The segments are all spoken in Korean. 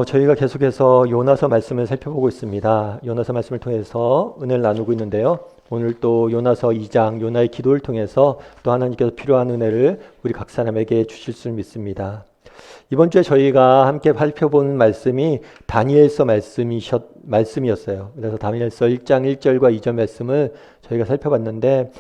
저희가 계속해서 요나서 말씀을 살펴보고 있습니다. 요나서 말씀을 통해서 은혜를 나누고 있는데요. 오늘 또 요나서 2장 요나의 기도를 통해서 또 하나님께서 필요한 은혜를 우리 각 사람에게 주실 줄 믿습니다. 이번 주에 저희가 함께 살펴본 말씀이 다니엘서 말씀이었어요. 그래서 다니엘서 1장 1절과 2절 말씀을 저희가 살펴봤는데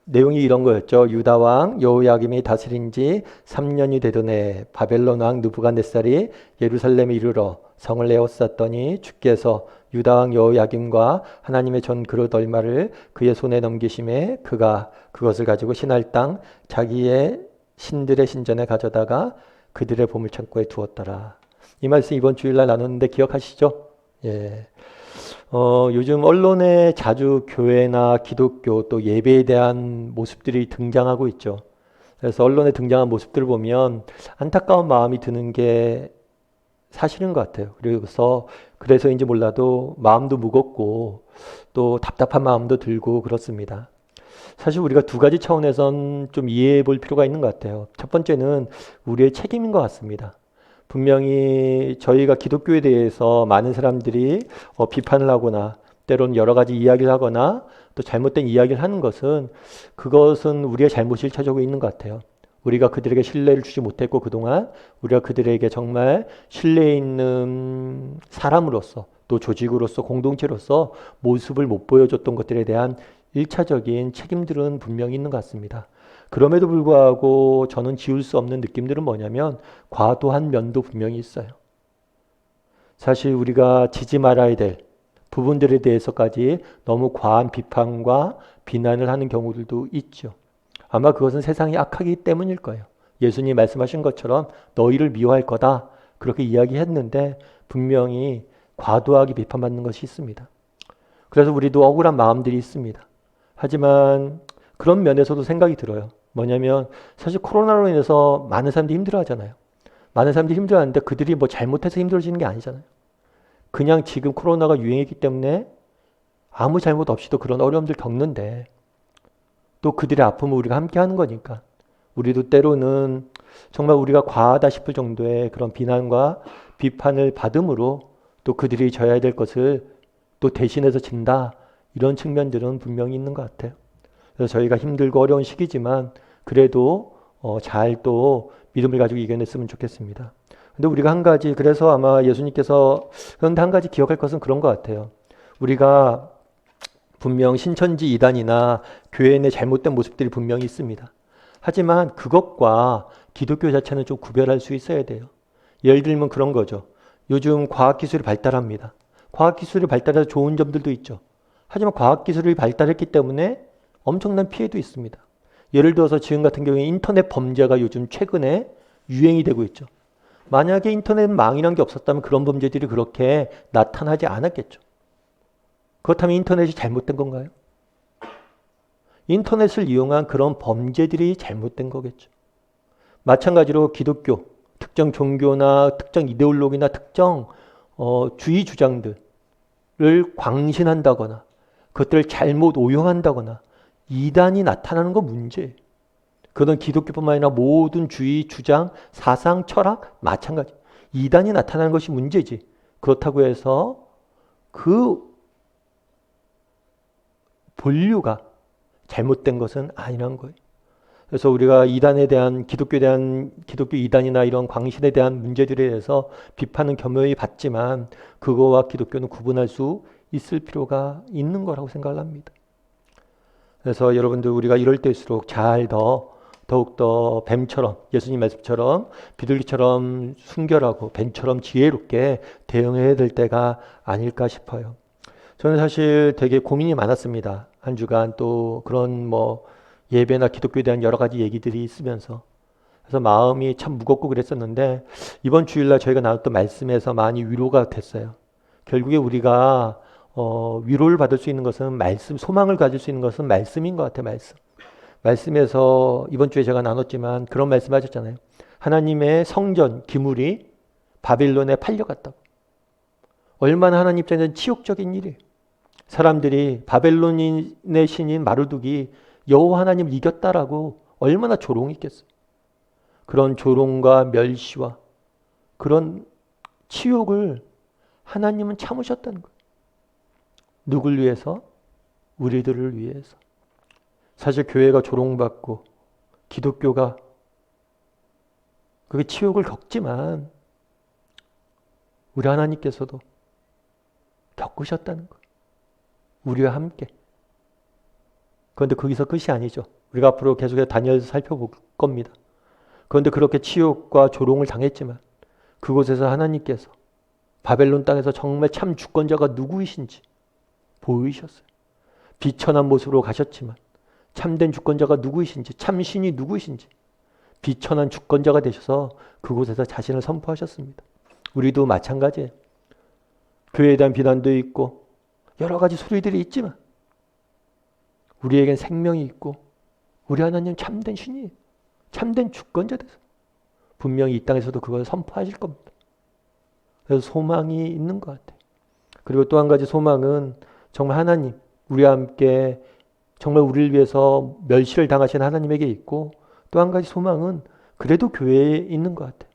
내용이 이런 거였죠. 유다 왕 여호야김이 다스린 지 3년이 되던 해 바벨론 왕 느부갓네살이 예루살렘에 이르러 성을 에워쌌더니 주께서 유다 왕 여호야김과 하나님의 전 그릇 얼마를 그의 손에 넘기심에 그가 그것을 가지고 신할 땅 자기의 신들의 신전에 가져다가 그들의 보물창고에 두었더라. 이 말씀 이번 주일날 나눴는데 기억하시죠? 예. 요즘 언론에 자주 교회나 기독교 또 예배에 대한 모습들이 등장하고 있죠. 그래서 언론에 등장한 모습들을 보면 안타까운 마음이 드는 게 사실인 것 같아요. 그래서인지 몰라도 마음도 무겁고 또 답답한 마음도 들고 그렇습니다. 사실 우리가 두 가지 차원에선 좀 이해해 볼 필요가 있는 것 같아요. 첫 번째는 우리의 책임인 것 같습니다. 분명히 저희가 기독교에 대해서 많은 사람들이 비판을 하거나 때로는 여러 가지 이야기를 하거나 또 잘못된 이야기를 하는 것은 그것은 우리의 잘못이 일차적으로 있는 것 같아요. 우리가 그들에게 신뢰를 주지 못했고 그동안 우리가 그들에게 정말 신뢰 있는 사람으로서 또 조직으로서 공동체로서 모습을 못 보여줬던 것들에 대한 일차적인 책임들은 분명히 있는 것 같습니다. 그럼에도 불구하고 저는 지울 수 없는 느낌들은 뭐냐면 과도한 면도 분명히 있어요. 사실 우리가 지지 말아야 될 부분들에 대해서까지 너무 과한 비판과 비난을 하는 경우들도 있죠. 아마 그것은 세상이 악하기 때문일 거예요. 예수님이 말씀하신 것처럼 너희를 미워할 거다 그렇게 이야기했는데 분명히 과도하게 비판받는 것이 있습니다. 그래서 우리도 억울한 마음들이 있습니다. 하지만 그런 면에서도 생각이 들어요. 뭐냐면 사실 코로나로 인해서 많은 사람들이 힘들어하잖아요. 많은 사람들이 힘들어하는데 그들이 뭐 잘못해서 힘들어지는 게 아니잖아요. 그냥 지금 코로나가 유행했기 때문에 아무 잘못 없이도 그런 어려움들 겪는데 또 그들의 아픔을 우리가 함께 하는 거니까 우리도 때로는 정말 우리가 과하다 싶을 정도의 그런 비난과 비판을 받음으로 또 그들이 져야 될 것을 또 대신해서 진다 이런 측면들은 분명히 있는 것 같아요. 그래서 저희가 힘들고 어려운 시기지만 그래도 잘 또 믿음을 가지고 이겨냈으면 좋겠습니다. 근데 우리가 한 가지 그래서 아마 예수님께서 그런데 한 가지 기억할 것은 그런 것 같아요. 우리가 분명 신천지 이단이나 교회 내 잘못된 모습들이 분명히 있습니다. 하지만 그것과 기독교 자체는 좀 구별할 수 있어야 돼요. 예를 들면 그런 거죠. 요즘 과학기술이 발달합니다. 과학기술이 발달해서 좋은 점들도 있죠. 하지만 과학기술이 발달했기 때문에 엄청난 피해도 있습니다. 예를 들어서 지금 같은 경우에 인터넷 범죄가 요즘 최근에 유행이 되고 있죠. 만약에 인터넷망이란 게 없었다면 그런 범죄들이 그렇게 나타나지 않았겠죠. 그렇다면 인터넷이 잘못된 건가요? 인터넷을 이용한 그런 범죄들이 잘못된 거겠죠. 마찬가지로 기독교, 특정 종교나 특정 이데올로기나 특정 주의 주장들을 광신한다거나 그것들을 잘못 오용한다거나 이단이 나타나는 건 문제예요. 그건 기독교뿐만 아니라 모든 주의, 주장, 사상, 철학 마찬가지. 이단이 나타나는 것이 문제지. 그렇다고 해서 그 본류가 잘못된 것은 아니란 거예요. 그래서 우리가 이단에 대한 기독교 이단이나 이런 광신에 대한 문제들에 대해서 비판은 겸허히 받지만 그거와 기독교는 구분할 수 있을 필요가 있는 거라고 생각을 합니다. 그래서 여러분들 우리가 이럴 때일수록 더욱더 뱀처럼 예수님 말씀처럼 비둘기처럼 순결하고 뱀처럼 지혜롭게 대응해야 될 때가 아닐까 싶어요. 저는 사실 되게 고민이 많았습니다. 한 주간 또 그런 예배나 기독교에 대한 여러 가지 얘기들이 있으면서 그래서 마음이 참 무겁고 그랬었는데 이번 주일날 저희가 나눴던 말씀에서 많이 위로가 됐어요. 결국에 우리가 위로를 받을 수 있는 것은 말씀, 소망을 가질 수 있는 것은 말씀인 것 같아요. 말씀에서 이번 주에 제가 나눴지만 그런 말씀 하셨잖아요. 하나님의 성전, 기물이 바빌론에 팔려갔다고. 얼마나 하나님 입장에서는 치욕적인 일이에요. 사람들이 바벨론의 신인 마르둑이 여호와 하나님을 이겼다라고 얼마나 조롱했겠어요. 그런 조롱과 멸시와 그런 치욕을 하나님은 참으셨다는 거예요. 누굴 위해서? 우리들을 위해서. 사실 교회가 조롱받고 기독교가 그게 치욕을 겪지만 우리 하나님께서도 겪으셨다는 거예요. 우리와 함께. 그런데 거기서 끝이 아니죠. 우리가 앞으로 계속해서 다니엘서 살펴볼 겁니다. 그런데 그렇게 치욕과 조롱을 당했지만 그곳에서 하나님께서 바벨론 땅에서 정말 참 주권자가 누구이신지 보이셨어요. 비천한 모습으로 가셨지만 참된 주권자가 누구이신지, 참 신이 누구이신지 비천한 주권자가 되셔서 그곳에서 자신을 선포하셨습니다. 우리도 마찬가지예요. 교회에 대한 비난도 있고 여러 가지 소리들이 있지만 우리에겐 생명이 있고 우리 하나님 참된 신이에요. 참된 주권자 되서 분명히 이 땅에서도 그걸 선포하실 겁니다. 그래서 소망이 있는 것 같아요. 그리고 또 한 가지 소망은 정말 하나님, 우리와 함께 정말 우리를 위해서 멸시를 당하신 하나님에게 있고 또 한 가지 소망은 그래도 교회에 있는 것 같아요.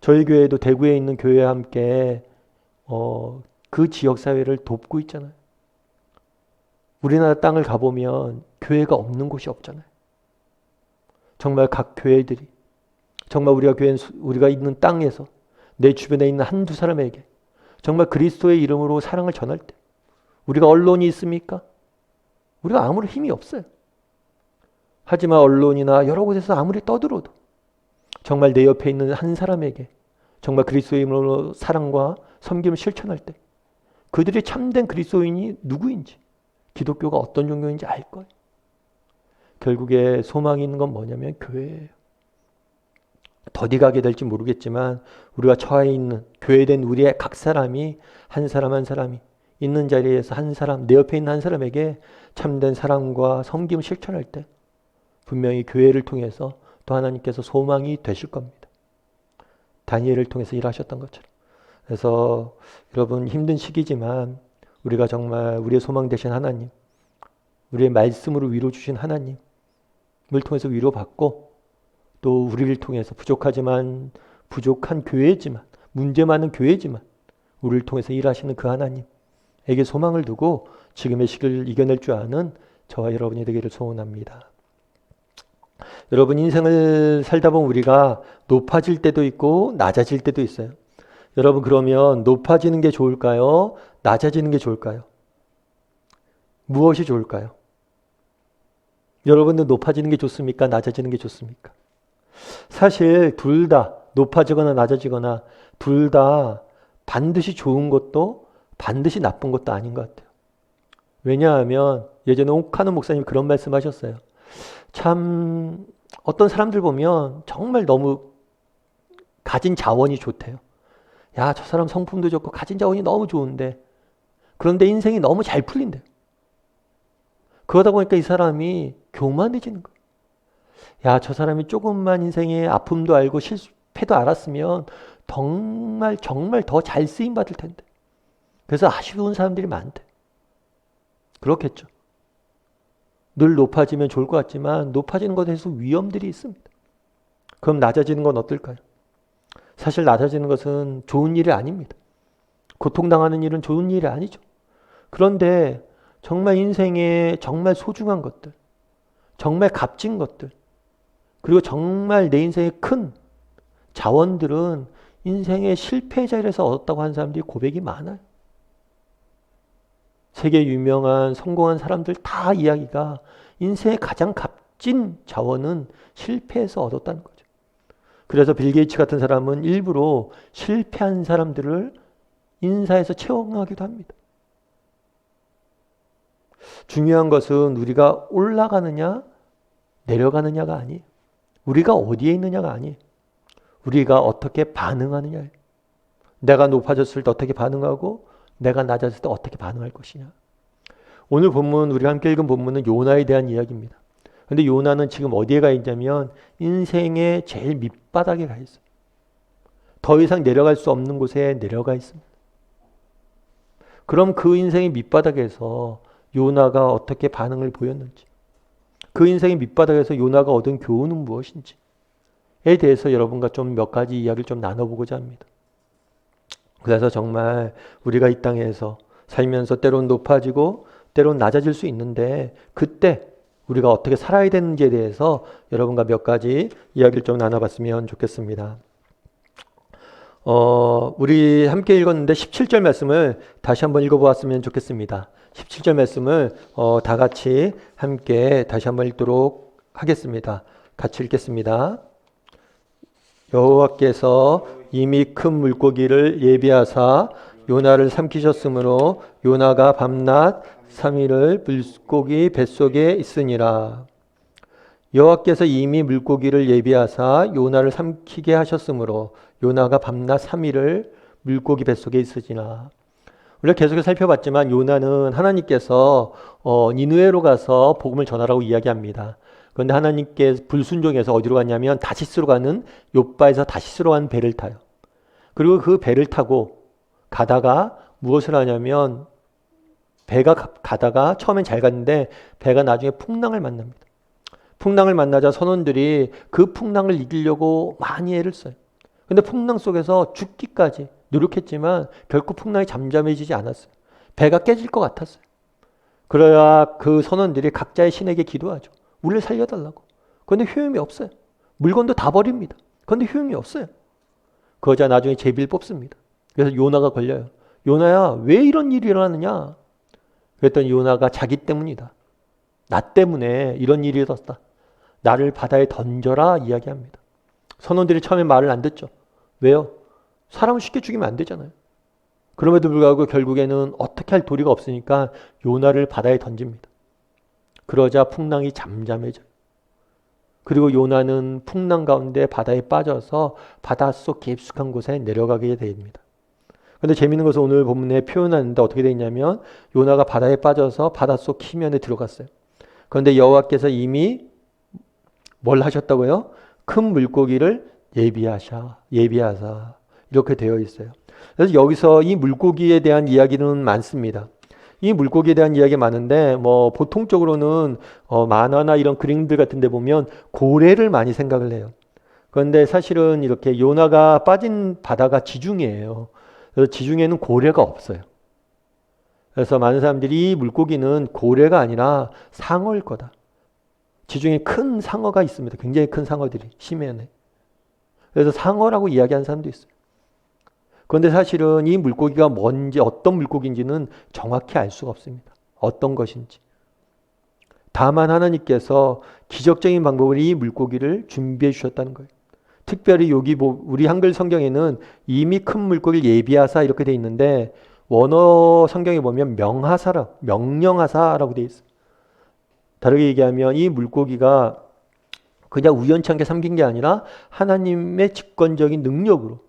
저희 교회도 대구에 있는 교회와 함께 그 지역사회를 돕고 있잖아요. 우리나라 땅을 가보면 교회가 없는 곳이 없잖아요. 정말 각 교회들이 정말 우리가 있는 땅에서 내 주변에 있는 한두 사람에게 정말 그리스도의 이름으로 사랑을 전할 때 우리가 언론이 있습니까? 우리가 아무런 힘이 없어요. 하지만 언론이나 여러 곳에서 아무리 떠들어도 정말 내 옆에 있는 한 사람에게 정말 그리스도의 이름으로 사랑과 섬김을 실천할 때 그들이 참된 그리스도인이 누구인지 기독교가 어떤 종교인지 알 거예요. 결국에 소망이 있는 건 뭐냐면 교회예요. 더디 가게 될지 모르겠지만 우리가 처해 있는 교회된 우리의 각 사람이 한 사람 한 사람이 있는 자리에서 한 사람, 내 옆에 있는 한 사람에게 참된 사랑과 섬김을 실천할 때 분명히 교회를 통해서 또 하나님께서 소망이 되실 겁니다. 다니엘을 통해서 일하셨던 것처럼. 그래서 여러분 힘든 시기지만 우리가 정말 우리의 소망 되신 하나님, 우리의 말씀으로 위로 주신 하나님을 통해서 위로받고 또 우리를 통해서 부족한 교회지만 문제 많은 교회지만 우리를 통해서 일하시는 그 하나님에게 소망을 두고 지금의 시기를 이겨낼 줄 아는 저와 여러분이 되기를 소원합니다. 여러분 인생을 살다 보면 우리가 높아질 때도 있고 낮아질 때도 있어요. 여러분 그러면 높아지는 게 좋을까요? 낮아지는 게 좋을까요? 무엇이 좋을까요? 여러분들 높아지는 게 좋습니까? 낮아지는 게 좋습니까? 사실 둘 다 높아지거나 낮아지거나 둘 다 반드시 좋은 것도 반드시 나쁜 것도 아닌 것 같아요. 왜냐하면 예전에 옥하는 목사님이 그런 말씀하셨어요. 참 어떤 사람들 보면 정말 너무 가진 자원이 좋대요. 야, 저 사람 성품도 좋고 가진 자원이 너무 좋은데 그런데 인생이 너무 잘 풀린대요. 그러다 보니까 이 사람이 교만해지는 거예요. 야, 저 사람이 조금만 인생의 아픔도 알고 실패도 알았으면 정말 더 잘 쓰임 받을 텐데. 그래서 아쉬운 사람들이 많대. 그렇겠죠. 늘 높아지면 좋을 것 같지만 높아지는 것에 대해서 위험들이 있습니다. 그럼 낮아지는 건 어떨까요? 사실 낮아지는 것은 좋은 일이 아닙니다. 고통당하는 일은 좋은 일이 아니죠. 그런데 정말 인생에 정말 소중한 것들, 정말 값진 것들, 그리고 정말 내 인생의 큰 자원들은 인생의 실패의 자리에서 얻었다고 하는 사람들이 고백이 많아요. 세계 유명한 성공한 사람들 다 이야기가 인생의 가장 값진 자원은 실패에서 얻었다는 거죠. 그래서 빌 게이츠 같은 사람은 일부러 실패한 사람들을 인사해서 채용하기도 합니다. 중요한 것은 우리가 올라가느냐 내려가느냐가 아니에요. 우리가 어디에 있느냐가 아니에요. 우리가 어떻게 반응하느냐예요. 내가 높아졌을 때 어떻게 반응하고 내가 낮아졌을 때 어떻게 반응할 것이냐. 오늘 본문 우리가 함께 읽은 본문은 요나에 대한 이야기입니다. 그런데 요나는 지금 어디에 가 있냐면 인생의 제일 밑바닥에 가 있어요. 더 이상 내려갈 수 없는 곳에 내려가 있습니다. 그럼 그 인생의 밑바닥에서 요나가 어떻게 반응을 보였는지, 그 인생의 밑바닥에서 요나가 얻은 교훈은 무엇인지에 대해서 여러분과 좀 몇 가지 이야기를 좀 나눠보고자 합니다. 그래서 정말 우리가 이 땅에서 살면서 때론 높아지고 때론 낮아질 수 있는데 그때 우리가 어떻게 살아야 되는지에 대해서 여러분과 몇 가지 이야기를 좀 나눠봤으면 좋겠습니다. 우리 함께 읽었는데 17절 말씀을 다시 한번 읽어보았으면 좋겠습니다. 17절 말씀을 다 같이 함께 다시 한번 읽도록 하겠습니다. 같이 읽겠습니다. 여호와께서 이미 큰 물고기를 예비하사 요나를 삼키셨으므로 요나가 밤낮 3일을 물고기 뱃속에 있으니라. 여호와께서 이미 물고기를 예비하사 요나를 삼키게 하셨으므로 요나가 밤낮 3일을 물고기 뱃속에 있으니라. 우리가 계속해서 살펴봤지만 요나는 하나님께서 니느웨로 가서 복음을 전하라고 이야기합니다. 그런데 하나님께 불순종해서 어디로 갔냐면 다시스로 가는 욥바에서 다시스로 가는 배를 타요. 그리고 그 배를 타고 가다가 무엇을 하냐면 배가 가다가 처음엔 잘 갔는데 배가 나중에 풍랑을 만납니다. 풍랑을 만나자 선원들이 그 풍랑을 이기려고 많이 애를 써요. 근데 풍랑 속에서 죽기까지 노력했지만 결코 풍랑이 잠잠해지지 않았어요. 배가 깨질 것 같았어요. 그래야 그 선원들이 각자의 신에게 기도하죠. 우리를 살려달라고. 그런데 효용이 없어요. 물건도 다 버립니다. 그런데 효용이 없어요. 그러자 나중에 제비를 뽑습니다. 그래서 요나가 걸려요. 요나야, 왜 이런 일이 일어나느냐? 그랬더니 요나가 자기 때문이다. 나 때문에 이런 일이 일어났다. 나를 바다에 던져라 이야기합니다. 선원들이 처음에 말을 안 듣죠. 왜요? 사람을 쉽게 죽이면 안 되잖아요. 그럼에도 불구하고 결국에는 어떻게 할 도리가 없으니까 요나를 바다에 던집니다. 그러자 풍랑이 잠잠해져요. 그리고 요나는 풍랑 가운데 바다에 빠져서 바닷속 깊숙한 곳에 내려가게 됩니다. 그런데 재미있는 것은 오늘 본문에 표현하는데 어떻게 되어 있냐면 요나가 바다에 빠져서 바닷속 키면에 들어갔어요. 그런데 여호와께서 이미 뭘 하셨다고요? 큰 물고기를 예비하사 이렇게 되어 있어요. 그래서 여기서 이 물고기에 대한 이야기는 많습니다. 이 물고기에 대한 이야기 많은데 보통적으로는 만화나 이런 그림들 같은 데 보면 고래를 많이 생각을 해요. 그런데 사실은 이렇게 요나가 빠진 바다가 지중해예요. 그래서 지중해는 고래가 없어요. 그래서 많은 사람들이 이 물고기는 고래가 아니라 상어일 거다. 지중해 큰 상어가 있습니다. 굉장히 큰 상어들이 심해안에. 그래서 상어라고 이야기하는 사람도 있어요. 그런데 사실은 이 물고기가 뭔지 어떤 물고기인지는 정확히 알 수가 없습니다. 어떤 것인지. 다만 하나님께서 기적적인 방법으로 이 물고기를 준비해 주셨다는 거예요. 특별히 여기 우리 한글 성경에는 이미 큰 물고기를 예비하사 이렇게 돼 있는데 원어 성경에 보면 명령하사라고 돼 있어요. 다르게 얘기하면 이 물고기가 그냥 우연찮게 삼킨 게 아니라 하나님의 직권적인 능력으로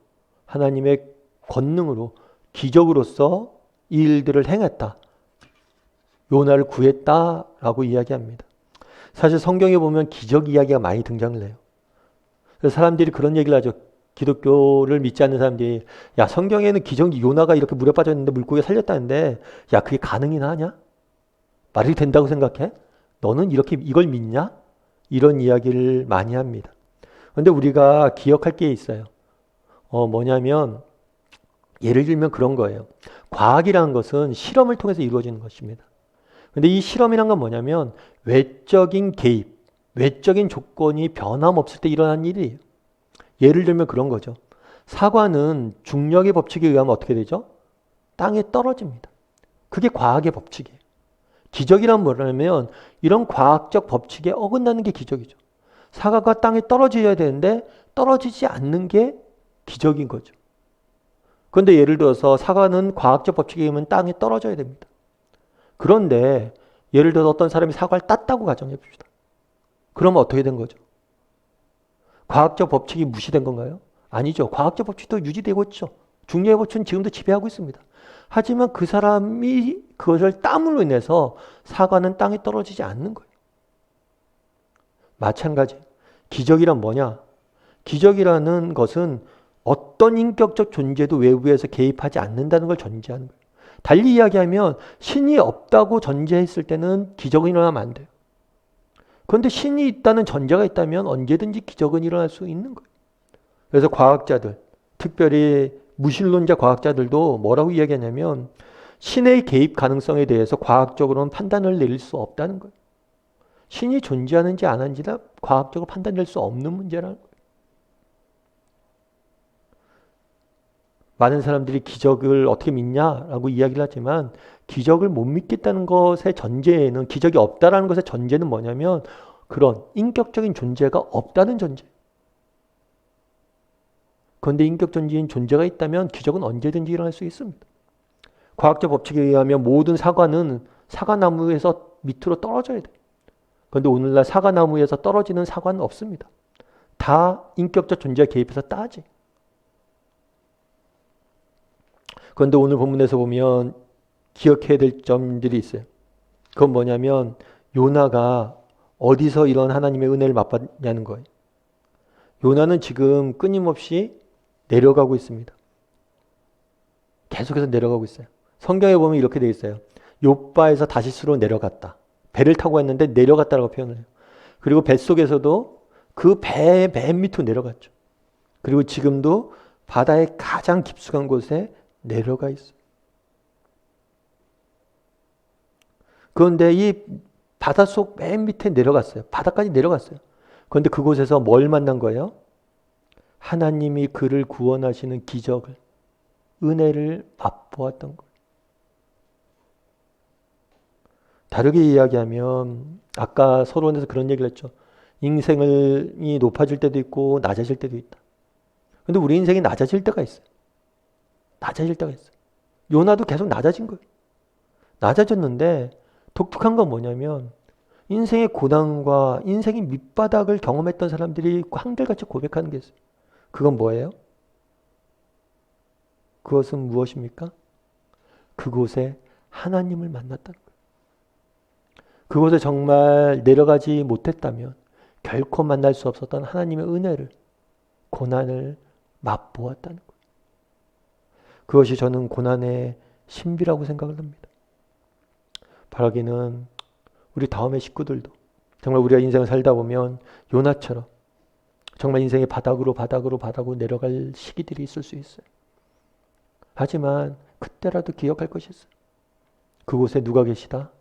하나님의 권능으로 기적으로서 이 일들을 행했다. 요나를 구했다라고 이야기합니다. 사실 성경에 보면 기적 이야기가 많이 등장을 해요. 그래서 사람들이 그런 얘기를 하죠. 기독교를 믿지 않는 사람들이 야 성경에는 기적이 요나가 이렇게 물에 빠졌는데 물고기가 살렸다는데 야 그게 가능이나 하냐? 말이 된다고 생각해? 너는 이렇게 이걸 믿냐? 이런 이야기를 많이 합니다. 그런데 우리가 기억할 게 있어요. 뭐냐면 예를 들면 그런 거예요. 과학이라는 것은 실험을 통해서 이루어지는 것입니다. 그런데 이 실험이란 건 뭐냐면 외적인 개입, 외적인 조건이 변함없을 때 일어나는 일이에요. 예를 들면 그런 거죠. 사과는 중력의 법칙에 의하면 어떻게 되죠? 땅에 떨어집니다. 그게 과학의 법칙이에요. 기적이란 뭐냐면 이런 과학적 법칙에 어긋나는 게 기적이죠. 사과가 땅에 떨어져야 되는데 떨어지지 않는 게 기적인 거죠. 그런데 예를 들어서 사과는 과학적 법칙에 의하면 땅에 떨어져야 됩니다. 그런데 예를 들어서 어떤 사람이 사과를 땄다고 가정해 봅시다. 그러면 어떻게 된 거죠? 과학적 법칙이 무시된 건가요? 아니죠. 과학적 법칙도 유지되고 있죠. 중력의 법칙은 지금도 지배하고 있습니다. 하지만 그 사람이 그것을 땀으로 인해서 사과는 땅에 떨어지지 않는 거예요. 마찬가지. 기적이란 뭐냐? 기적이라는 것은 어떤 인격적 존재도 외부에서 개입하지 않는다는 걸 전제하는 거예요. 달리 이야기하면 신이 없다고 전제했을 때는 기적은 일어나면 안 돼요. 그런데 신이 있다는 전제가 있다면 언제든지 기적은 일어날 수 있는 거예요. 그래서 과학자들, 특별히 무신론자 과학자들도 뭐라고 이야기하냐면 신의 개입 가능성에 대해서 과학적으로는 판단을 내릴 수 없다는 거예요. 신이 존재하는지 안 하는지는 과학적으로 판단될 수 없는 문제라는 거예요. 많은 사람들이 기적을 어떻게 믿냐라고 이야기를 하지만 기적을 못 믿겠다는 것의 전제에는 기적이 없다라는 것의 전제는 뭐냐면 그런 인격적인 존재가 없다는 전제. 그런데 인격적인 존재가 있다면 기적은 언제든지 일어날 수 있습니다. 과학적 법칙에 의하면 모든 사과는 사과나무에서 밑으로 떨어져야 돼요. 그런데 오늘날 사과나무에서 떨어지는 사과는 없습니다. 다 인격적 존재가 개입해서 따지. 그런데 오늘 본문에서 보면 기억해야 될 점들이 있어요. 그건 뭐냐면 요나가 어디서 이런 하나님의 은혜를 맛봤냐는 거예요. 요나는 지금 끊임없이 내려가고 있습니다. 계속해서 내려가고 있어요. 성경에 보면 이렇게 되어 있어요. 욥바에서 다시스로 내려갔다. 배를 타고 했는데 내려갔다라고 표현을 해요. 그리고 뱃속에서도 그 배의 맨 밑으로 내려갔죠. 그리고 지금도 바다의 가장 깊숙한 곳에 내려가 있어요. 그런데 이 바닷속 맨 밑에 내려갔어요. 바다까지 내려갔어요. 그런데 그곳에서 뭘 만난 거예요? 하나님이 그를 구원하시는 기적을, 은혜를 맛보았던 거예요. 다르게 이야기하면 아까 서론에서 그런 얘기를 했죠. 인생이 높아질 때도 있고 낮아질 때도 있다. 근데 우리 인생이 낮아질 때가 있어요. 낮아질 때가 있어요. 요나도 계속 낮아진 거예요. 낮아졌는데 독특한 건 뭐냐면 인생의 고난과 인생의 밑바닥을 경험했던 사람들이 한결같이 고백하는 게 있어요. 그건 뭐예요? 그것은 무엇입니까? 그곳에 하나님을 만났다는 거예요. 그곳에 정말 내려가지 못했다면 결코 만날 수 없었던 하나님의 은혜를, 고난을 맛보았다는 거예요. 그것이 저는 고난의 신비라고 생각을 합니다. 바라기는 우리 다음의 식구들도 정말 우리가 인생을 살다 보면 요나처럼 정말 인생의 바닥으로 내려갈 시기들이 있을 수 있어요. 하지만 그때라도 기억할 것이 있어요. 그곳에 누가 계시다?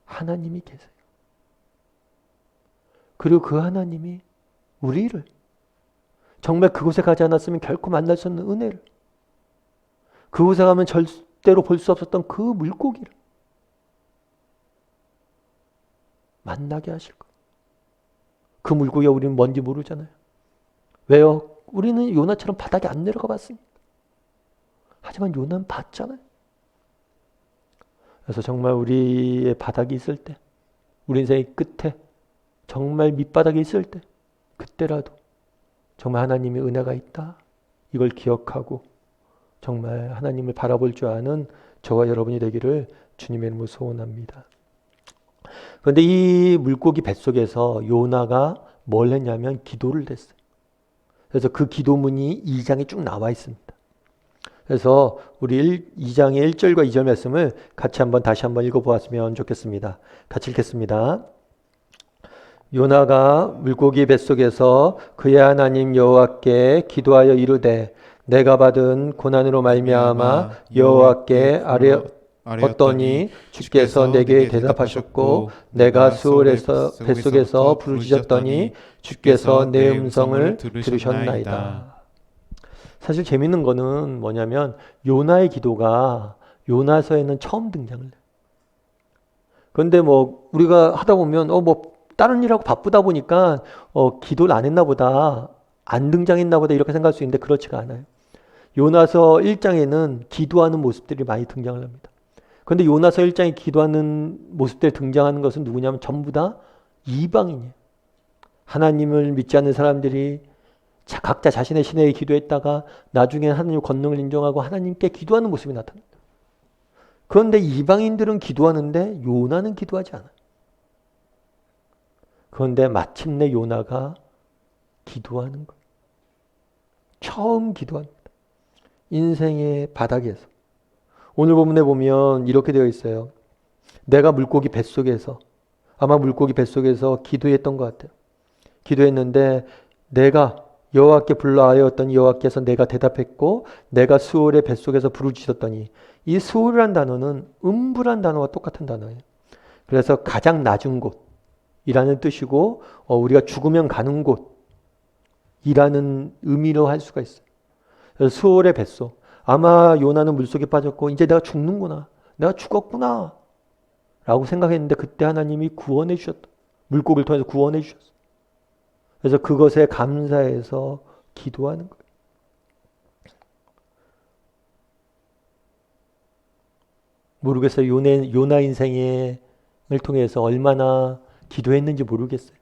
하나님이 계세요. 그리고 그 하나님이 우리를 정말 그곳에 가지 않았으면 결코 만날 수 없는 은혜를, 그곳에 가면 절대로 볼 수 없었던 그 물고기를 만나게 하실 거예요. 그 물고기가 우리는 뭔지 모르잖아요. 왜요? 우리는 요나처럼 바닥에 안 내려가 봤으니까. 하지만 요나는 봤잖아요. 그래서 정말 우리의 바닥이 있을 때, 우리 인생의 끝에 정말 밑바닥에 있을 때, 그때라도 정말 하나님의 은혜가 있다. 이걸 기억하고 정말 하나님을 바라볼 줄 아는 저와 여러분이 되기를 주님의 이름으로 소원합니다. 그런데 이 물고기 뱃속에서 요나가 뭘 했냐면 기도를 했어요. 그래서 그 기도문이 2장에 쭉 나와 있습니다. 그래서 우리 2장의 1절과 2절 말씀을 같이 다시 한번 읽어보았으면 좋겠습니다. 같이 읽겠습니다. 요나가 물고기 뱃속에서 그의 하나님 여호와께 기도하여 이르되 내가 받은 고난으로 말미암아 여호와께 아뢰었더니 주께서 내게 대답하셨고 내가 수월에서 뱃속에서 부르짖었더니 주께서 내 음성을 들으셨나이다. 사실 재밌는 거는 뭐냐면 요나의 기도가 요나서에는 처음 등장을 해요. 그런데 우리가 하다 보면 다른 일하고 바쁘다 보니까 기도를 안 했나 보다, 안 등장했나 보다 이렇게 생각할 수 있는데 그렇지가 않아요. 요나서 1장에는 기도하는 모습들이 많이 등장을 합니다. 그런데 요나서 1장에 기도하는 모습들이 등장하는 것은 누구냐면 전부 다 이방인이에요. 하나님을 믿지 않는 사람들이 각자 자신의 신에게 기도했다가 나중에 하나님의 권능을 인정하고 하나님께 기도하는 모습이 나타납니다. 그런데 이방인들은 기도하는데 요나는 기도하지 않아요. 그런데 마침내 요나가 기도하는 거예요. 처음 기도합니다. 인생의 바닥에서. 오늘 본문에 보면 이렇게 되어 있어요. 내가 물고기 뱃속에서, 아마 물고기 뱃속에서 기도했던 것 같아요. 기도했는데 내가 여호와께 불러하였더니 여호와께서 내가 대답했고 내가 수월의 뱃속에서 부르짖었더니 이 수월이란 단어는 음부란 단어와 똑같은 단어예요. 그래서 가장 낮은 곳이라는 뜻이고 우리가 죽으면 가는 곳이라는 의미로 할 수가 있어요. 그래서 수월의 뱃속. 아마 요나는 물속에 빠졌고 이제 내가 죽는구나. 내가 죽었구나. 라고 생각했는데 그때 하나님이 구원해 주셨다. 물고기를 통해서 구원해 주셨어요. 그래서 그것에 감사해서 기도하는 거예요. 모르겠어요. 요나 인생을 통해서 얼마나 기도했는지 모르겠어요.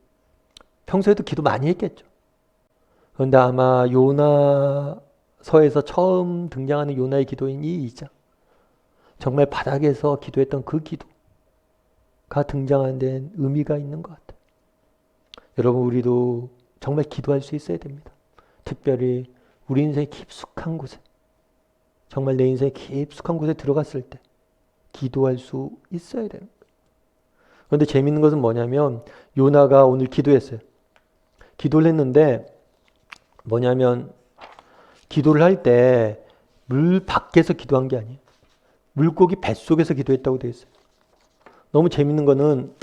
평소에도 기도 많이 했겠죠. 그런데 아마 요나서에서 처음 등장하는 요나의 기도인 이 2장. 정말 바닥에서 기도했던 그 기도가 등장하는 데는 의미가 있는 것 같아요. 여러분 우리도 정말 기도할 수 있어야 됩니다. 특별히 우리 인생의 깊숙한 곳에 정말 내 인생의 깊숙한 곳에 들어갔을 때 기도할 수 있어야 되는 거예요. 그런데 재밌는 것은 뭐냐면 요나가 오늘 기도했어요. 기도를 했는데 뭐냐면 기도를 할 때 물 밖에서 기도한 게 아니에요. 물고기 뱃속에서 기도했다고 되어 있어요. 너무 재밌는 거는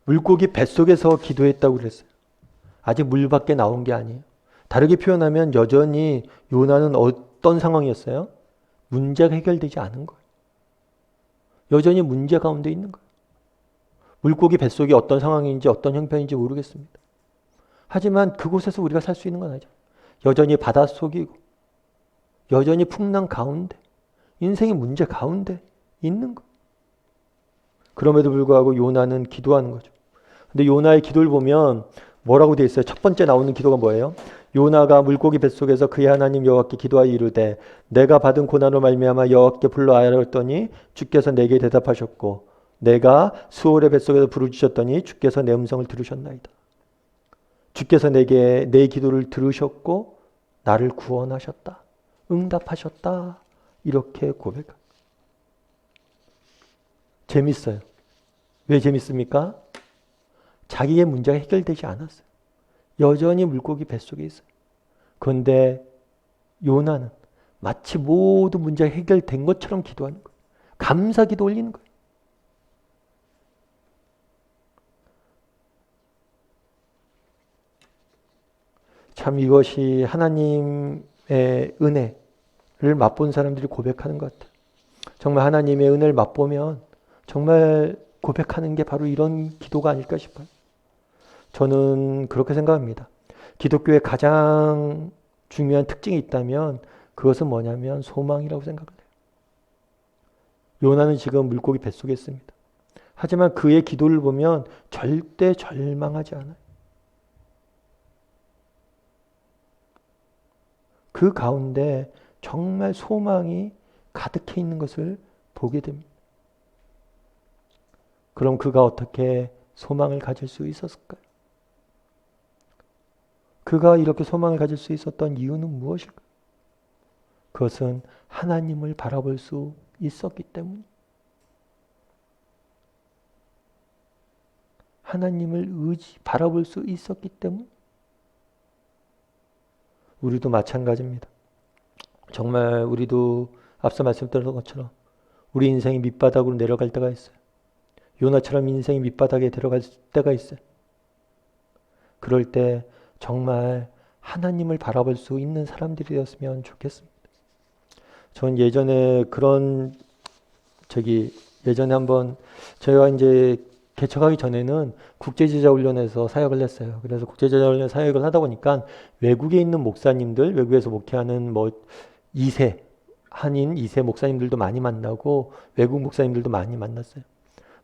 물고기 뱃속에서 기도했다고 그랬어요. 아직 물 밖에 나온 게 아니에요. 다르게 표현하면 여전히 요나는 어떤 상황이었어요? 문제가 해결되지 않은 거예요. 여전히 문제 가운데 있는 거예요. 물고기 뱃속이 어떤 상황인지 어떤 형편인지 모르겠습니다. 하지만 그곳에서 우리가 살 수 있는 건 아니죠. 여전히 바닷속이고 여전히 풍랑 가운데 인생의 문제 가운데 있는 거예요. 그럼에도 불구하고 요나는 기도하는 거죠. 근데 요나의 기도를 보면 뭐라고 되어 있어요? 첫 번째 나오는 기도가 뭐예요? 요나가 물고기 뱃속에서 그의 하나님 여호와께 기도하여 이르되 내가 받은 고난으로 말미암아 여호와께 불러하였더니 주께서 내게 대답하셨고 내가 수월의 뱃속에서 부르짖었더니 주께서 내 음성을 들으셨나이다. 주께서 내게 내 기도를 들으셨고 나를 구원하셨다. 응답하셨다. 이렇게 고백합니다. 재밌어요. 왜 재밌습니까? 자기의 문제가 해결되지 않았어요. 여전히 물고기 뱃속에 있어요. 그런데 요나는 마치 모든 문제가 해결된 것처럼 기도하는 거예요. 감사 기도 올리는 거예요. 참 이것이 하나님의 은혜를 맛본 사람들이 고백하는 것 같아요. 정말 하나님의 은혜를 맛보면 정말 고백하는 게 바로 이런 기도가 아닐까 싶어요. 저는 그렇게 생각합니다. 기독교의 가장 중요한 특징이 있다면 그것은 뭐냐면 소망이라고 생각을 해요. 요나는 지금 물고기 뱃속에 있습니다. 하지만 그의 기도를 보면 절대 절망하지 않아요. 그 가운데 정말 소망이 가득해 있는 것을 보게 됩니다. 그럼 그가 어떻게 소망을 가질 수 있었을까요? 그가 이렇게 소망을 가질 수 있었던 이유는 무엇일까요? 그것은 하나님을 바라볼 수 있었기 때문. 하나님을 바라볼 수 있었기 때문. 우리도 마찬가지입니다. 정말 우리도 앞서 말씀드린 것처럼 우리 인생이 밑바닥으로 내려갈 때가 있어요. 요나처럼 인생이 밑바닥에 들어갈 때가 있어요. 그럴 때 정말 하나님을 바라볼 수 있는 사람들이 되었으면 좋겠습니다. 전 예전에 예전에 한번 제가 이제 개척하기 전에는 국제제자훈련에서 사역을 했어요. 그래서 국제제자훈련 사역을 하다 보니까 외국에 있는 목사님들, 외국에서 목회하는 2세, 한인 2세 목사님들도 많이 만나고 외국 목사님들도 많이 만났어요.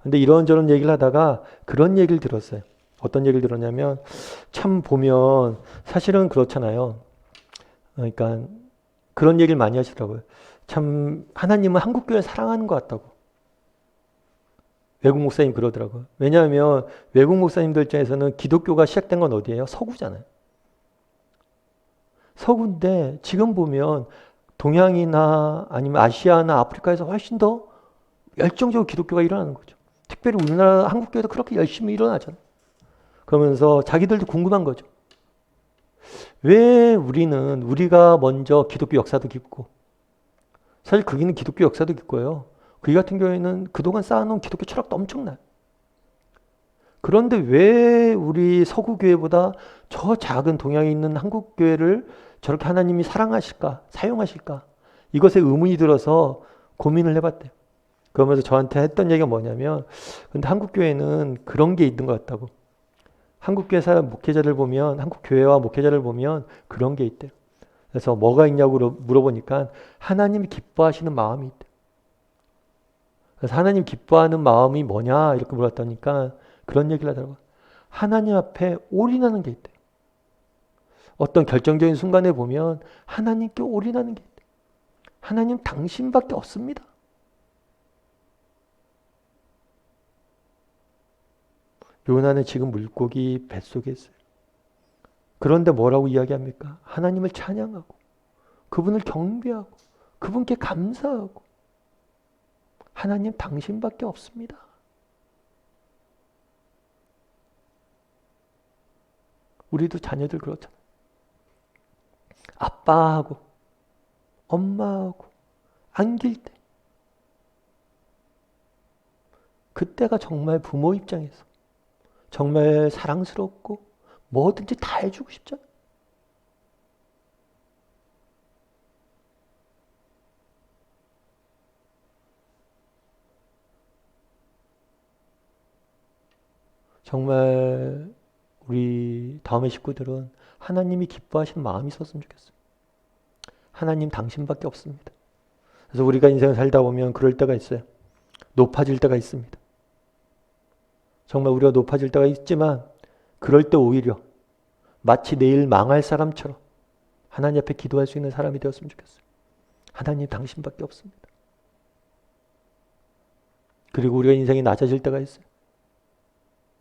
근데 이런저런 얘기를 하다가 그런 얘기를 들었어요. 어떤 얘기를 들었냐면 참 보면 사실은 그렇잖아요. 그러니까 그런 얘기를 많이 하시더라고요. 참 하나님은 한국교회를 사랑하는 것 같다고. 외국 목사님 그러더라고요. 왜냐하면 외국 목사님들 입장에서는 기독교가 시작된 건 어디예요? 서구잖아요. 서구인데 지금 보면 동양이나 아니면 아시아나 아프리카에서 훨씬 더 열정적으로 기독교가 일어나는 거죠. 특별히 우리나라 한국교회도 그렇게 열심히 일어나잖아. 그러면서 자기들도 궁금한 거죠. 왜 우리가 먼저 기독교 역사도 깊고, 사실 거기는 기독교 역사도 깊고요. 그이 같은 경우에는 그동안 쌓아놓은 기독교 철학도 엄청나요. 그런데 왜 우리 서구교회보다 저 작은 동양에 있는 한국교회를 저렇게 하나님이 사랑하실까, 사용하실까? 이것에 의문이 들어서 고민을 해봤대요. 그러면서 저한테 했던 얘기가 뭐냐면, 근데 한국교회는 그런 게 있는 것 같다고. 한국교회 사람 목회자를 보면, 한국교회와 목회자를 보면 그런 게 있대요. 그래서 뭐가 있냐고 물어보니까 하나님이 기뻐하시는 마음이 있대요. 그래서 하나님 기뻐하는 마음이 뭐냐 이렇게 물었다니까 그런 얘기를 하더라고요. 하나님 앞에 올인하는 게 있대요. 어떤 결정적인 순간에 보면 하나님께 올인하는 게 있대요. 하나님 당신밖에 없습니다. 요나는 지금 물고기 뱃속에 있어요. 그런데 뭐라고 이야기합니까? 하나님을 찬양하고 그분을 경배하고 그분께 감사하고 하나님 당신밖에 없습니다. 우리도 자녀들 그렇잖아요. 아빠하고 엄마하고 안길 때 그때가 정말 부모 입장에서 정말 사랑스럽고 뭐든지 다 해주고 싶잖아요. 정말 우리 다음의 식구들은 하나님이 기뻐하시는 마음이 있었으면 좋겠어요. 하나님 당신밖에 없습니다. 그래서 우리가 인생을 살다 보면 그럴 때가 있어요. 높아질 때가 있습니다. 정말 우리가 높아질 때가 있지만 그럴 때 오히려 마치 내일 망할 사람처럼 하나님 앞에 기도할 수 있는 사람이 되었으면 좋겠어요. 하나님 당신밖에 없습니다. 그리고 우리가 인생이 낮아질 때가 있어요.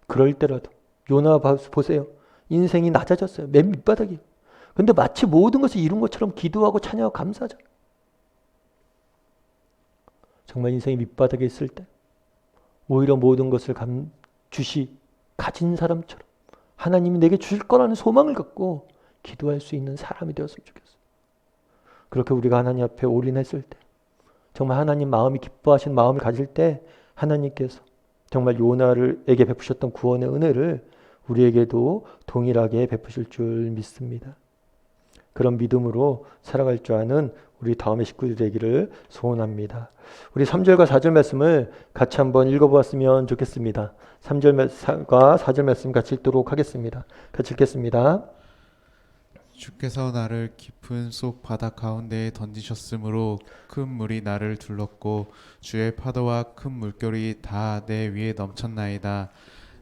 그럴 때라도 요나 보세요. 인생이 낮아졌어요. 맨 밑바닥이에요. 근데 마치 모든 것을 이룬 것처럼 기도하고 찬양하고 감사하잖아요. 정말 인생이 밑바닥에 있을 때 오히려 모든 것을 가진 사람처럼 하나님이 내게 주실 거라는 소망을 갖고 기도할 수 있는 사람이 되었으면 좋겠어요. 그렇게 우리가 하나님 앞에 올인했을 때 정말 하나님 마음이 기뻐하신 마음을 가질 때 하나님께서 정말 요나에게 베푸셨던 구원의 은혜를 우리에게도 동일하게 베푸실 줄 믿습니다. 그런 믿음으로 살아갈 줄 아는 우리 다음의 식구들 되기를 소원합니다. 우리 3절과 4절 말씀을 같이 한번 읽어보았으면 좋겠습니다. 3절과 4절 말씀 같이 읽도록 하겠습니다. 같이 읽겠습니다. 주께서 나를 깊은 속 바다 가운데에 던지셨으므로 큰 물이 나를 둘렀고 주의 파도와 큰 물결이 다 내 위에 넘쳤나이다.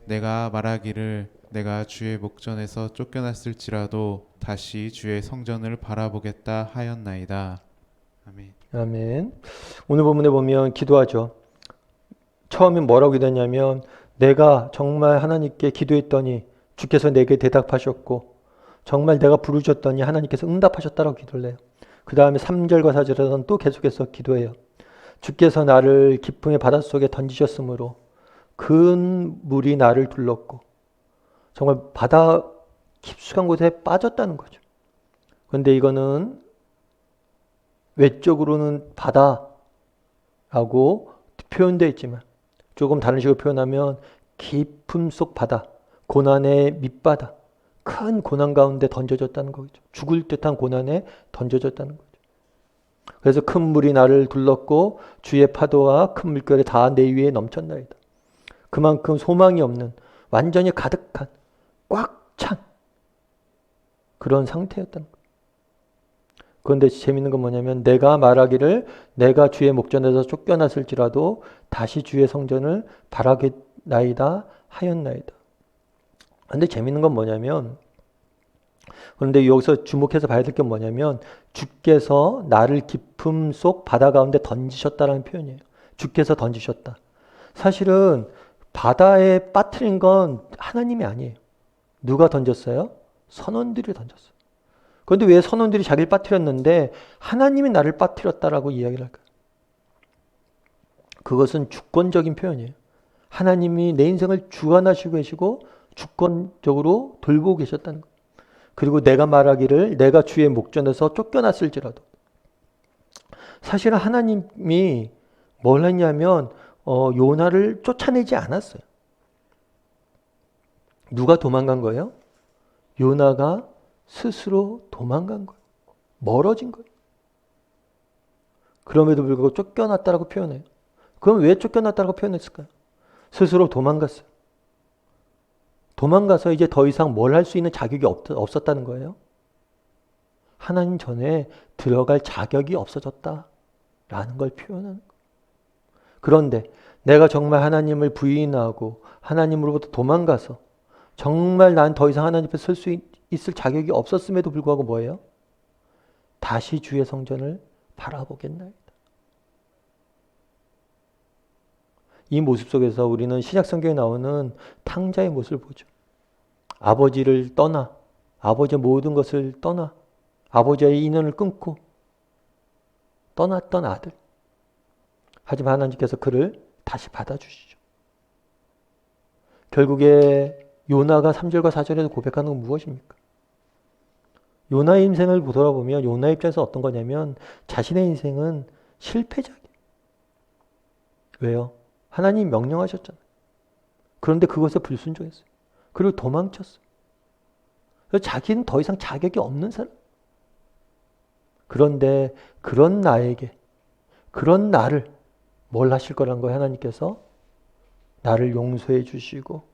내가 말하기를 내가 주의 목전에서 쫓겨났을지라도 다시 주의 성전을 바라보겠다 하였나이다. 아멘. 아멘. 오늘 본문에 보면 기도하죠. 처음에 뭐라고 기도했냐면 내가 정말 하나님께 기도했더니 주께서 내게 대답하셨고 정말 내가 부르셨더니 하나님께서 응답하셨다라고 기도를 해요. 그 다음에 3절과 4절에서는 또 계속해서 기도해요. 주께서 나를 깊음의 바닷속에 던지셨으므로 큰 물이 나를 둘렀고 정말 바다 깊숙한 곳에 빠졌다는 거죠. 그런데 이거는 외적으로는 바다라고 표현되어 있지만 조금 다른 식으로 표현하면 깊음 속 바다, 고난의 밑바다, 큰 고난 가운데 던져졌다는 거죠. 죽을 듯한 고난에 던져졌다는 거죠. 그래서 큰 물이 나를 둘렀고 주의 파도와 큰 물결이 다 내 위에 넘쳤나이다. 그만큼 소망이 없는 완전히 가득한 꽉 찬 그런 상태였다는 거예요. 그런데 재밌는 건 뭐냐면 내가 말하기를 내가 주의 목전에서 쫓겨났을지라도 다시 주의 성전을 바라겠나이다 하였나이다. 그런데 재밌는 건 뭐냐면 그런데 여기서 주목해서 봐야 될 게 뭐냐면 주께서 나를 깊음 속 바다 가운데 던지셨다라는 표현이에요. 주께서 던지셨다. 사실은 바다에 빠뜨린 건 하나님이 아니에요. 누가 던졌어요? 선원들이 던졌어요. 그런데 왜 선원들이 자기를 빠뜨렸는데 하나님이 나를 빠뜨렸다라고 이야기를 할까요? 그것은 주권적인 표현이에요. 하나님이 내 인생을 주관하시고 계시고 주권적으로 돌보고 계셨다는 것. 그리고 내가 말하기를 내가 주의 목전에서 쫓겨났을지라도 사실은 하나님이 뭘 했냐면 요나를 쫓아내지 않았어요. 누가 도망간 거예요? 요나가 스스로 도망간 거예요. 멀어진 거예요. 그럼에도 불구하고 쫓겨났다라고 표현해요. 그럼 왜 쫓겨났다라고 표현했을까요? 스스로 도망갔어요. 도망가서 이제 더 이상 뭘 할 수 있는 자격이 없었다는 거예요. 하나님 전에 들어갈 자격이 없어졌다라는 걸 표현하는 거예요. 그런데 내가 정말 하나님을 부인하고 하나님으로부터 도망가서 정말 난 더 이상 하나님 앞에 설 수 있을 자격이 없었음에도 불구하고 뭐예요? 다시 주의 성전을 바라보겠나이다. 이 모습 속에서 우리는 신약 성경에 나오는 탕자의 모습을 보죠. 아버지를 떠나, 아버지의 모든 것을 떠나, 아버지의 인연을 끊고 떠났던 아들. 하지만 하나님께서 그를 다시 받아주시죠. 결국에 요나가 3절과 4절에서 고백하는 건 무엇입니까? 요나의 인생을 돌아보면 요나의 입장에서 어떤 거냐면 자신의 인생은 실패작이에요. 왜요? 하나님이 명령하셨잖아요. 그런데 그것에 불순종했어요. 그리고 도망쳤어요. 그래서 자기는 더 이상 자격이 없는 사람. 그런데 그런 나에게, 그런 나를 뭘 하실 거란 거예요? 하나님께서 나를 용서해 주시고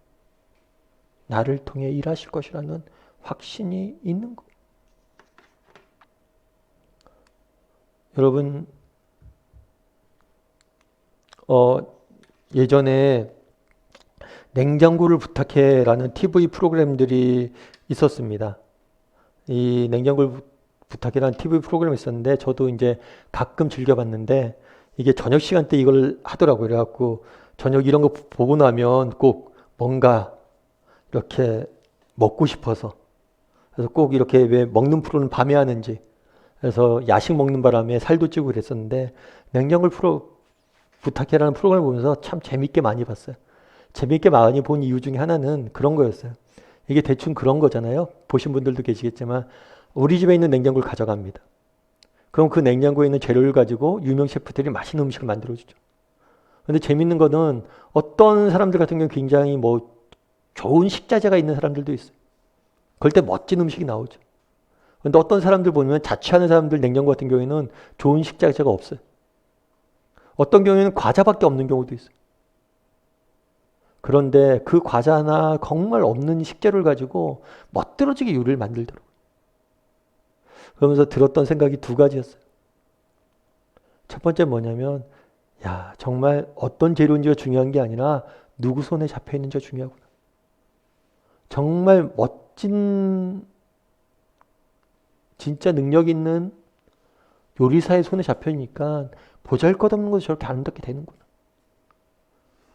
나를 통해 일하실 것이라는 확신이 있는 거예요. 여러분, 예전에 냉장고를 부탁해라는 TV 프로그램들이 있었습니다. 이 냉장고를 부탁해라는 TV 프로그램이 있었는데 저도 이제 가끔 즐겨봤는데 이게 저녁 시간 때 이걸 하더라고요. 그래갖고 저녁 이런 거 보고 나면 꼭 뭔가 이렇게 먹고 싶어서 그래서 꼭 이렇게 왜 먹는 프로는 밤에 하는지 그래서 야식 먹는 바람에 살도 찌고 그랬었는데 냉장고 부탁해라는 프로그램을 보면서 참 재밌게 많이 봤어요. 재밌게 많이 본 이유 중에 하나는 그런 거였어요. 이게 대충 그런 거잖아요. 보신 분들도 계시겠지만 우리 집에 있는 냉장고를 가져갑니다. 그럼 그 냉장고에 있는 재료를 가지고 유명 셰프들이 맛있는 음식을 만들어주죠. 근데 재밌는 거는 어떤 사람들 같은 경우 굉장히 뭐 좋은 식자재가 있는 사람들도 있어요. 그럴 때 멋진 음식이 나오죠. 근데 어떤 사람들 보면 자취하는 사람들 냉장고 같은 경우에는 좋은 식자재가 없어요. 어떤 경우에는 과자밖에 없는 경우도 있어요. 그런데 그 과자나 정말 없는 식재료를 가지고 멋들어지게 요리를 만들더라고요. 그러면서 들었던 생각이 두 가지였어요. 첫 번째 뭐냐면 야 정말 어떤 재료인지가 중요한 게 아니라 누구 손에 잡혀 있는지가 중요하구나. 정말 멋진 진짜 능력 있는 요리사의 손에 잡혀 있으니까 보잘것없는 것이 저렇게 아름답게 되는구나.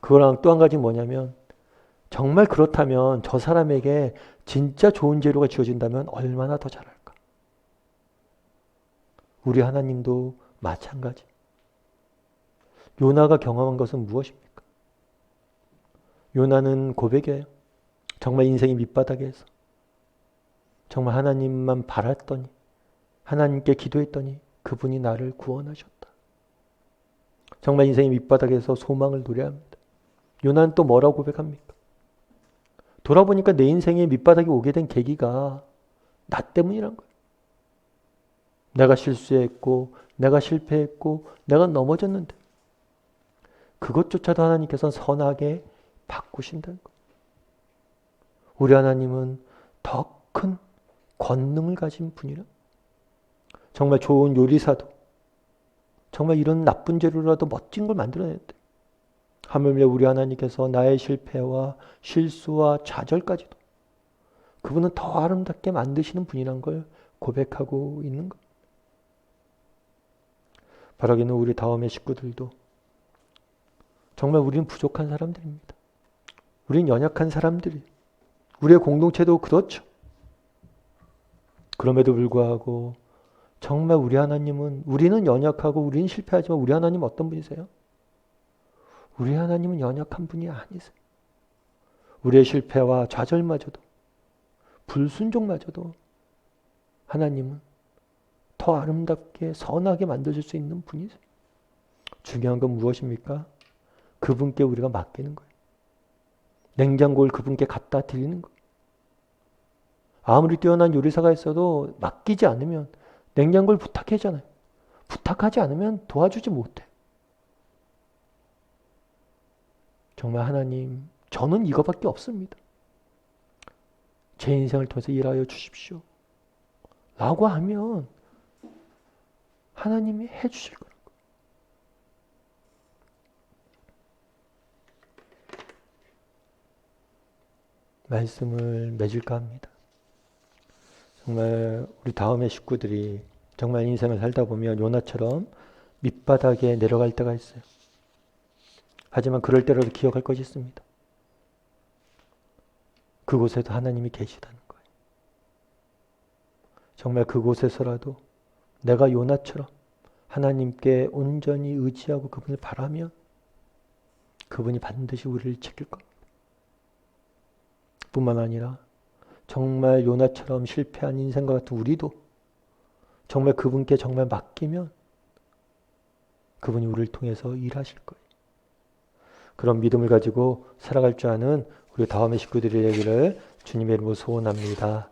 그거랑 또 한 가지 뭐냐면 정말 그렇다면 저 사람에게 진짜 좋은 재료가 주어진다면 얼마나 더 잘할까. 우리 하나님도 마찬가지. 요나가 경험한 것은 무엇입니까? 요나는 고백이에요. 정말 인생이 밑바닥에서 정말 하나님만 바랐더니 하나님께 기도했더니 그분이 나를 구원하셨다. 정말 인생이 밑바닥에서 소망을 노래합니다. 요나는 또 뭐라고 고백합니까? 돌아보니까 내 인생에 밑바닥이 오게 된 계기가 나 때문이란 거예요. 내가 실수했고 내가 실패했고 내가 넘어졌는데 그것조차도 하나님께서는 선하게 바꾸신다는 거예요. 우리 하나님은 더 큰 권능을 가진 분이라. 정말 좋은 요리사도 정말 이런 나쁜 재료라도 멋진 걸 만들어내는데 하물며 우리 하나님께서 나의 실패와 실수와 좌절까지도 그분은 더 아름답게 만드시는 분이란 걸 고백하고 있는 것. 바라기는 우리 다음의 식구들도 정말 우리는 부족한 사람들입니다. 우리는 연약한 사람들이 우리의 공동체도 그렇죠. 그럼에도 불구하고 정말 우리 하나님은 우리는 연약하고 우리는 실패하지만 우리 하나님은 어떤 분이세요? 우리 하나님은 연약한 분이 아니세요. 우리의 실패와 좌절마저도, 불순종마저도 하나님은 더 아름답게 선하게 만들어줄 수 있는 분이세요. 중요한 건 무엇입니까? 그분께 우리가 맡기는 거예요. 냉장고를 그분께 갖다 드리는 거예요. 아무리 뛰어난 요리사가 있어도 맡기지 않으면 냉장고를 부탁하잖아요. 부탁하지 않으면 도와주지 못해. 정말 하나님, 저는 이거밖에 없습니다. 제 인생을 통해서 일하여 주십시오. 라고 하면 하나님이 해주실 거예요. 말씀을 맺을까 합니다. 정말 우리 다음의 식구들이 정말 인생을 살다 보면 요나처럼 밑바닥에 내려갈 때가 있어요. 하지만 그럴 때라도 기억할 것이 있습니다. 그곳에도 하나님이 계시다는 거예요. 정말 그곳에서라도 내가 요나처럼 하나님께 온전히 의지하고 그분을 바라면 그분이 반드시 우리를 지킬 겁니다. 뿐만 아니라 정말 요나처럼 실패한 인생과 같은 우리도 정말 그분께 정말 맡기면 그분이 우리를 통해서 일하실 거예요. 그런 믿음을 가지고 살아갈 줄 아는 우리 다음의 식구들이 되기를 주님의 이름으로 소원합니다.